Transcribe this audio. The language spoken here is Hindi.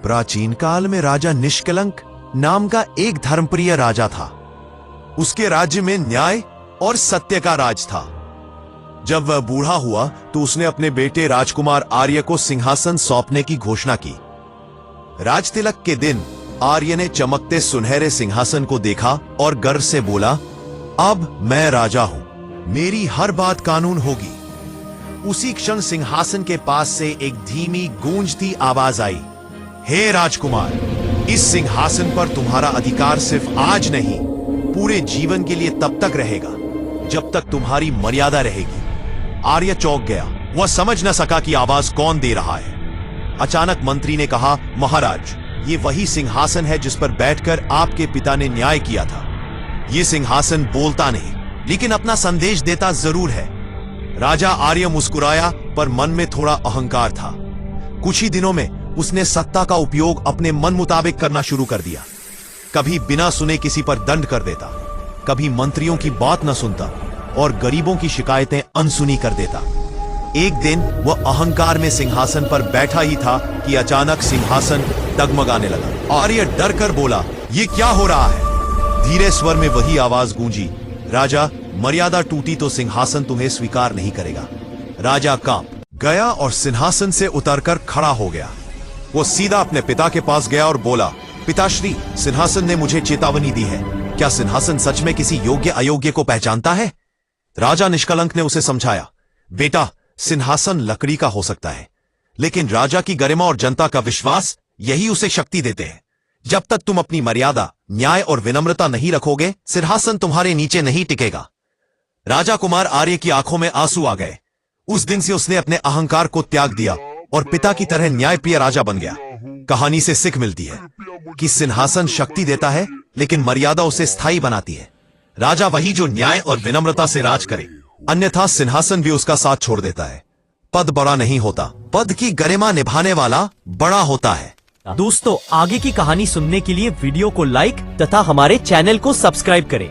प्राचीन काल में राजा निष्कलंक नाम का एक धर्मप्रिय राजा था। उसके राज्य में न्याय और सत्य का राज था। जब वह बूढ़ा हुआ तो उसने अपने बेटे राजकुमार आर्य को सिंहासन सौंपने की घोषणा की। राजतिलक के दिन आर्य ने चमकते सुनहरे सिंहासन को देखा और गर्व से बोला, अब मैं राजा हूं, मेरी हर बात कानून होगी। उसी क्षण सिंहासन के पास से एक धीमी गूंजती आवाज आई, हे राजकुमार, इस सिंहासन पर तुम्हारा अधिकार सिर्फ आज नहीं, पूरे जीवन के लिए तब तक रहेगा जब तक तुम्हारी मर्यादा रहेगी। आर्य चौंक गया। वह समझ न सका कि आवाज कौन दे रहा है। अचानक मंत्री ने कहा, महाराज, ये वही सिंहासन है जिस पर बैठकर आपके पिता ने न्याय किया था। ये सिंहासन बोलता नहीं, लेकिन अपना संदेश देता जरूर है। राजा आर्य मुस्कुराया, पर मन में थोड़ा अहंकार था। कुछ ही दिनों में उसने सत्ता का उपयोग अपने मन मुताबिक करना शुरू कर दिया। कभी बिना सुने किसी पर दंड कर देता, कभी मंत्रियों की बात न सुनता और गरीबों की शिकायतें अनसुनी कर देता। एक दिन वह अहंकार में सिंहासन पर बैठा ही था कि अचानक सिंहासन डगमगाने लगा। आर्य डर कर बोला, ये क्या हो रहा है? धीरे स्वर में वही आवाज गूंजी, राजा, मर्यादा टूटी तो सिंहासन तुम्हें स्वीकार नहीं करेगा। राजा कांप गया और सिंहासन से उतरकर खड़ा हो गया। वो सीधा अपने पिता के पास गया और बोला, पिताश्री, सिंहासन ने मुझे चेतावनी दी है। क्या सिंहासन सच में किसी योग्य अयोग्य को पहचानता है? राजा निष्कलंक ने उसे समझाया, बेटा, सिंहासन लकड़ी का हो सकता है, लेकिन राजा की गरिमा और जनता का विश्वास, यही उसे शक्ति देते हैं। जब तक तुम अपनी मर्यादा, न्याय और विनम्रता नहीं रखोगे, सिंहासन तुम्हारे नीचे नहीं टिकेगा। राजा कुमार आर्य की आंखों में आंसू आ गए। उस दिन से उसने अपने अहंकार को त्याग दिया और पिता की तरह न्यायप्रिय राजा बन गया। कहानी से सीख मिलती है कि सिंहासन शक्ति देता है, लेकिन मर्यादा उसे स्थायी बनाती है। राजा वही जो न्याय और विनम्रता से राज करे, अन्यथा सिंहासन भी उसका साथ छोड़ देता है। पद बड़ा नहीं होता, पद की गरिमा निभाने वाला बड़ा होता है। दोस्तों, आगे की कहानी सुनने के लिए वीडियो को लाइक तथा हमारे चैनल को सब्सक्राइब करें।